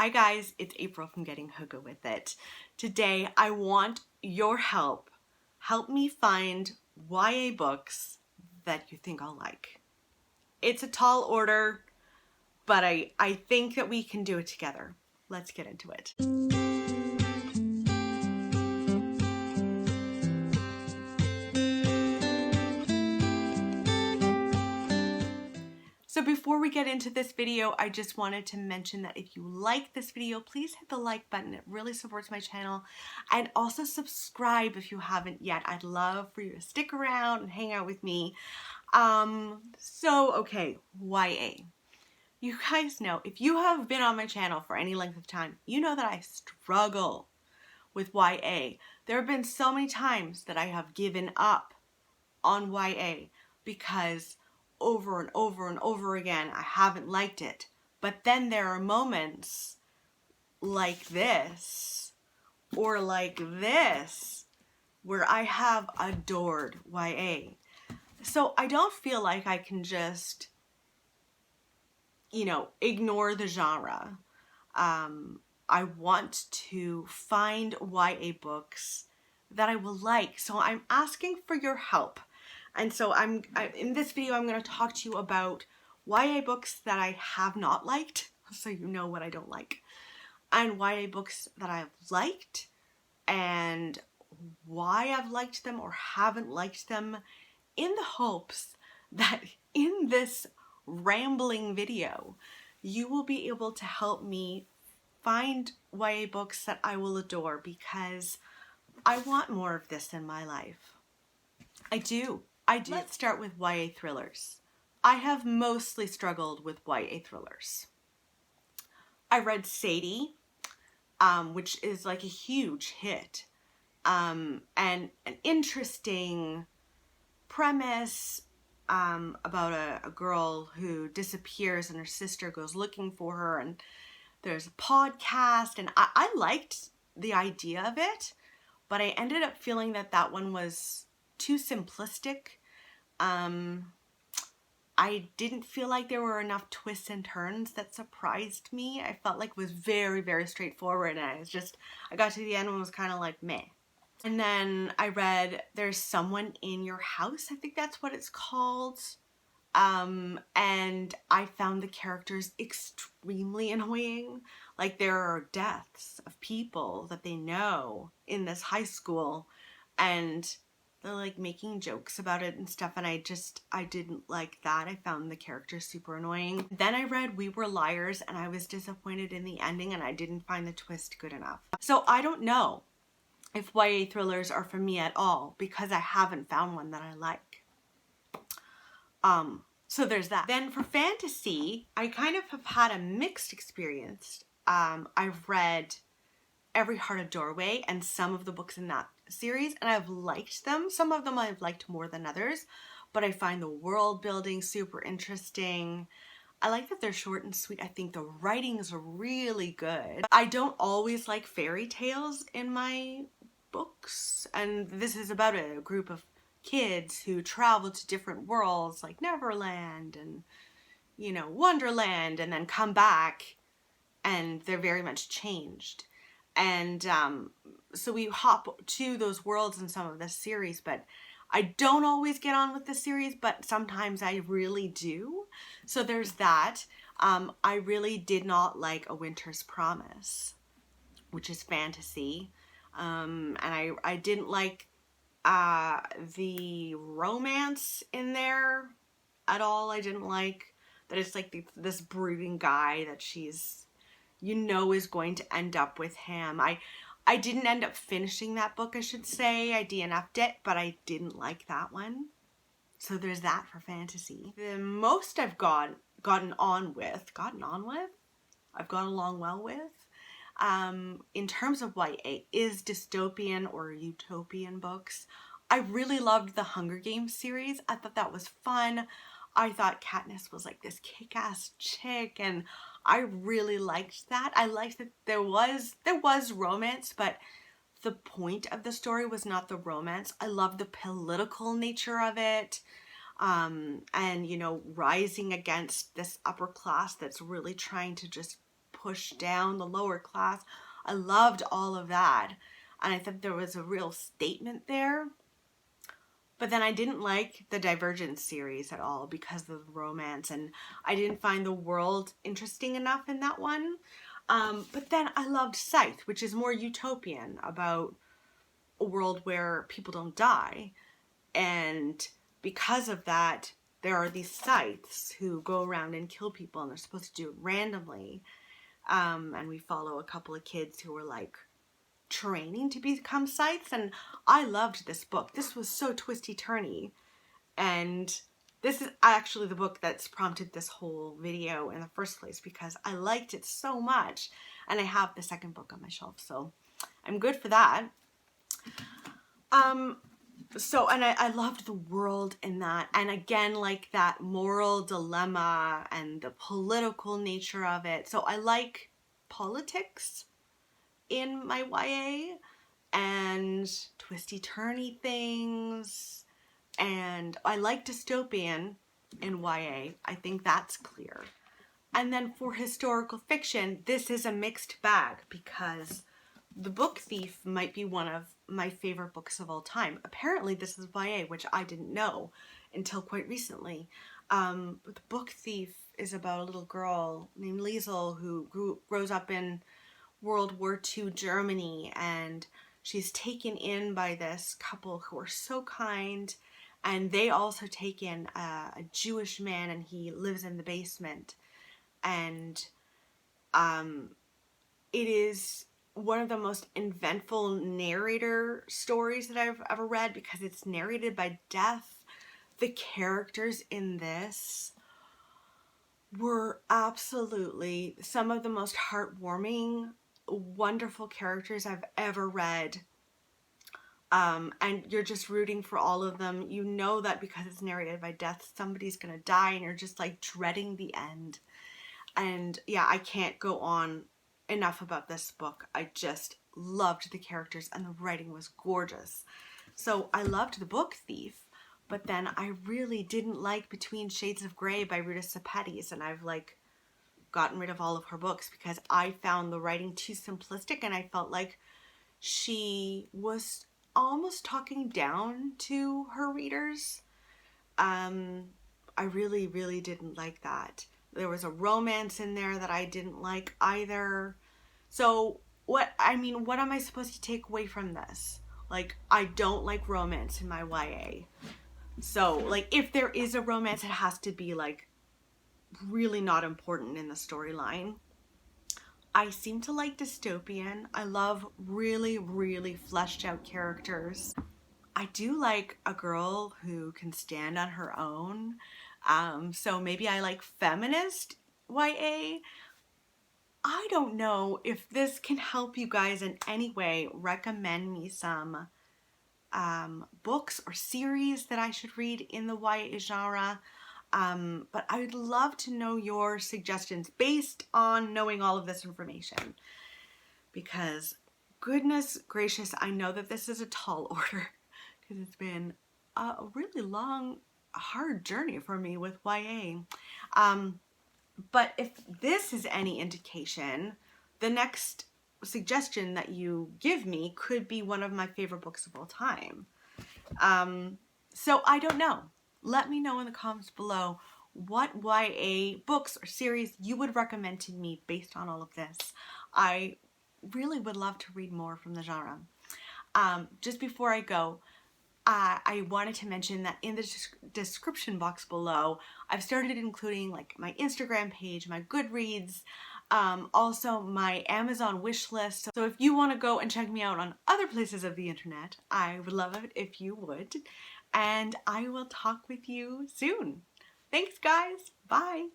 Hi guys, it's April from Getting Hooga With It. Today I want your help. Help me find YA books that you think I'll like. It's a tall order, but I think that we can do it together. Let's get into it. So before we get into this video, I just wanted to mention that if you like this video, please hit the like button. It really supports my channel. And also subscribe if you haven't yet. I'd love for you to stick around and hang out with me. Okay, YA. You guys know, if you have been on my channel for any length of time, you know that I struggle with YA. There have been so many times that I have given up on YA because over and over and over again I haven't liked it. But then there are moments like this or like this where I have adored YA. So I don't feel like I can just, ignore the genre. I want to find YA books that I will like. So I'm asking for your help. And so in this video, I'm going to talk to you about YA books that I have not liked, so you know what I don't like, and YA books that I've liked and why I've liked them or haven't liked them, in the hopes that in this rambling video, you will be able to help me find YA books that I will adore, because I want more of this in my life. I do. Let's start with YA thrillers. I have mostly struggled with YA thrillers. I read Sadie, which is like a huge hit, and an interesting premise about a girl who disappears and her sister goes looking for her, and there's a podcast, and I liked the idea of it, but I ended up feeling that that one was too simplistic. I didn't feel like there were enough twists and turns that surprised me. I felt like it was very, very straightforward, and I got to the end and was kind of like, meh. And then I read There's Someone in Your House, I think that's what it's called. And I found the characters extremely annoying. Like, there are deaths of people that they know in this high school, and they're like making jokes about it and stuff, and I didn't like that. I found the characters super annoying. Then I read We Were Liars, and I was disappointed in the ending, and I didn't find the twist good enough. So I don't know if YA thrillers are for me at all, because I haven't found one that I like. So there's that. Then for fantasy, I kind of have had a mixed experience. I've read Every Heart a Doorway and some of the books in that series, and I've liked them. Some of them I've liked more than others, but I find the world building super interesting. I like that they're short and sweet. I think the writing's really good. I don't always like fairy tales in my books, and this is about a group of kids who travel to different worlds like Neverland and, Wonderland, and then come back and they're very much changed. And so we hop to those worlds in some of this series, but I don't always get on with the series, but sometimes I really do. So there's that. I really did not like A Winter's Promise, which is fantasy. And I didn't like the romance in there at all. I didn't like that it's like this brooding guy that she's, is going to end up with him. I didn't end up finishing that book, I should say. I DNF'd it, but I didn't like that one. So there's that for fantasy. The most I've gotten along well with, in terms of YA, is dystopian or utopian books. I really loved the Hunger Games series. I thought that was fun. I thought Katniss was like this kick-ass chick, and I really liked that. I liked that there was romance, but the point of the story was not the romance. I loved the political nature of it, and rising against this upper class that's really trying to just push down the lower class. I loved all of that. And I thought there was a real statement there. But then I didn't like the Divergent series at all because of the romance, and I didn't find the world interesting enough in that one. But then I loved Scythe, which is more utopian, about a world where people don't die. And because of that, there are these scythes who go around and kill people, and they're supposed to do it randomly. And we follow a couple of kids who are like training to become scythes, and I loved this book. This was so twisty-turny, and this is actually the book that's prompted this whole video in the first place because I liked it so much, and I have the second book on my shelf, so I'm good for that. And I loved the world in that, and again, like that moral dilemma and the political nature of it. So I like politics in my YA, and twisty-turny things, and I like dystopian in YA. I think that's clear. And then for historical fiction, this is a mixed bag because The Book Thief might be one of my favorite books of all time. Apparently this is YA, which I didn't know until quite recently. But The Book Thief is about a little girl named Liesel who grows up in World War II Germany, and she's taken in by this couple who are so kind, and they also take in a Jewish man, and he lives in the basement. And it is one of the most eventful narrator stories that I've ever read because it's narrated by death. The characters in this were absolutely some of the most heartwarming, wonderful characters I've ever read. And you're just rooting for all of them. You know that because it's narrated by death, somebody's gonna die, and you're just like dreading the end. And yeah, I can't go on enough about this book. I just loved the characters, and the writing was gorgeous. So I loved The Book Thief, but then I really didn't like Between Shades of Grey by Ruta Sepetys, and I've like gotten rid of all of her books because I found the writing too simplistic, and I felt like she was almost talking down to her readers. I really, really didn't like that. There was a romance in there that I didn't like either. So what am I supposed to take away from this? Like, I don't like romance in my YA. So like, if there is a romance, it has to be like really not important in the storyline. I seem to like dystopian. I love really, really fleshed out characters. I do like a girl who can stand on her own. So maybe I like feminist YA. I don't know if this can help you guys in any way. Recommend me some books or series that I should read in the YA genre. But I would love to know your suggestions based on knowing all of this information, because goodness gracious, I know that this is a tall order because it's been a really long, hard journey for me with YA. But if this is any indication, the next suggestion that you give me could be one of my favorite books of all time. So I don't know. Let me know in the comments below what YA books or series you would recommend to me based on all of this. I really would love to read more from the genre. Just before I go, I wanted to mention that in the description box below, I've started including like my Instagram page, my GOODREADS, also my Amazon wish list. So if you want to go and check me out on other places of the internet, I would love it if you would. And I will talk with you soon. Thanks, guys. Bye.